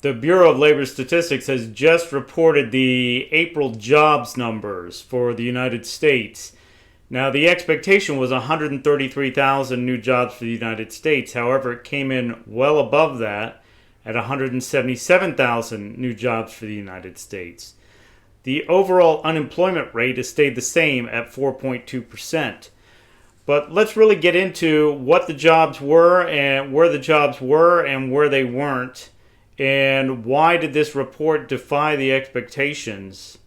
The Bureau of Labor Statistics has just reported the April jobs numbers for the United States. Now, the expectation was 133,000 new jobs for the United States. However, it came in well above that at 177,000 new jobs for the United States. The overall unemployment rate has stayed the same at 4.2%. But let's really get into what the jobs were and where the jobs were and where they weren't. And why did this report defy the expectations?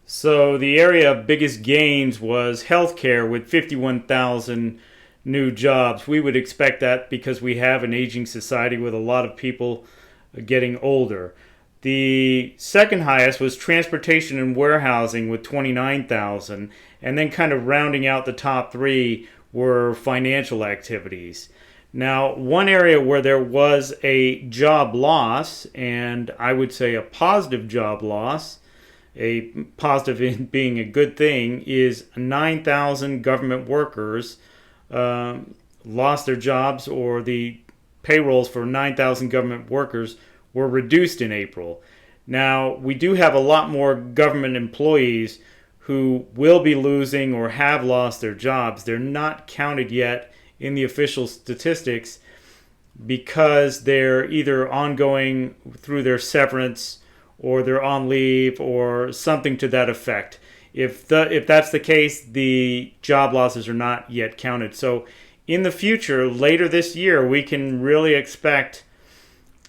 So the area of biggest gains was healthcare with 51,000 new jobs. We would expect that because we have an aging society with a lot of people getting older. The second highest was transportation and warehousing with 29,000. And then kind of rounding out the top three were financial activities. Now, one area where there was a job loss, and I would say a positive job loss, a positive in being a good thing, is 9,000 government workers lost their jobs, or the payrolls for 9,000 government workers were reduced in April. Now, we do have a lot more government employees who will be losing or have lost their jobs. They're not counted yet in the official statistics because they're either ongoing through their severance or they're on leave or something to that effect. If that's the case, the job losses are not yet counted. So in the future, later this year, we can really expect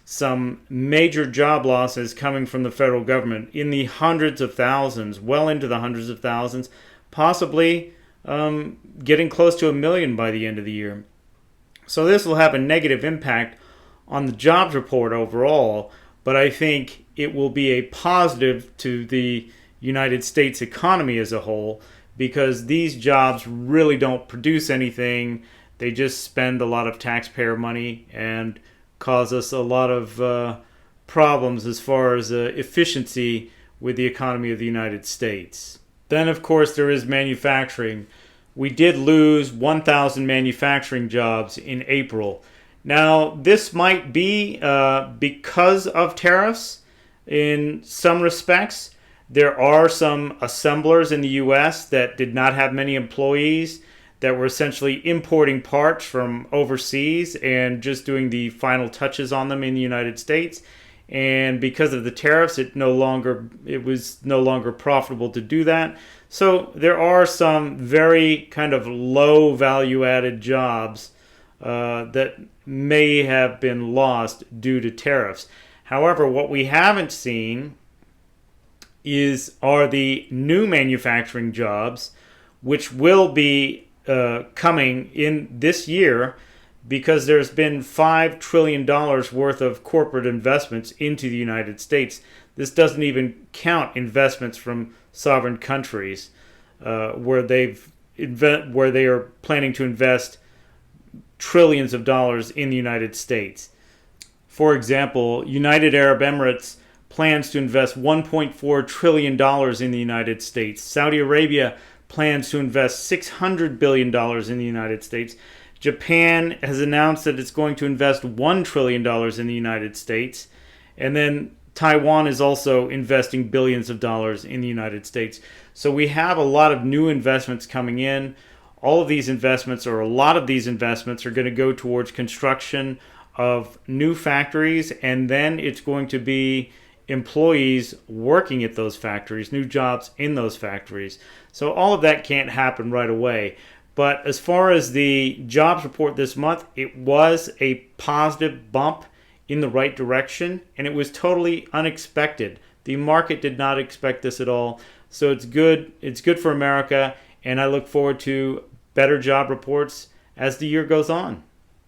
some major job losses coming from the federal government in the hundreds of thousands, well into the hundreds of thousands, possibly getting close to 1 million by the end of the year. So this will have a negative impact on the jobs report overall, but I think it will be a positive to the United States economy as a whole, because these jobs really don't produce anything. They just spend a lot of taxpayer money and cause us a lot of problems as far as efficiency with the economy of the United States. Then, of course, there is manufacturing. We did lose 1,000 manufacturing jobs in April. Now, this might be because of tariffs in some respects. There are some assemblers in the U.S. that did not have many employees, that were essentially importing parts from overseas and just doing the final touches on them in the United States. And because of the tariffs, it was no longer profitable to do that. So there are some very kind of low value added jobs that may have been lost due to tariffs. However, what we haven't seen are the new manufacturing jobs, which will be coming in this year, because there's been $5 trillion worth of corporate investments into the United States. This doesn't even count investments from sovereign countries where they are planning to invest trillions of dollars in the United States. For example, United Arab Emirates plans to invest $1.4 trillion in the United States. Saudi Arabia plans to invest $600 billion in the United States. Japan has announced that it's going to invest $1 trillion in the United States. And then Taiwan is also investing billions of dollars in the United States. So we have a lot of new investments coming in. All of these investments, or a lot of these investments, are going to go towards construction of new factories, and then it's going to be employees working at those factories, new jobs in those factories. So all of that can't happen right away. But as far as the jobs report this month, it was a positive bump in the right direction, and it was totally unexpected. The market did not expect this at all. So it's good. It's good for America, and I look forward to better job reports as the year goes on.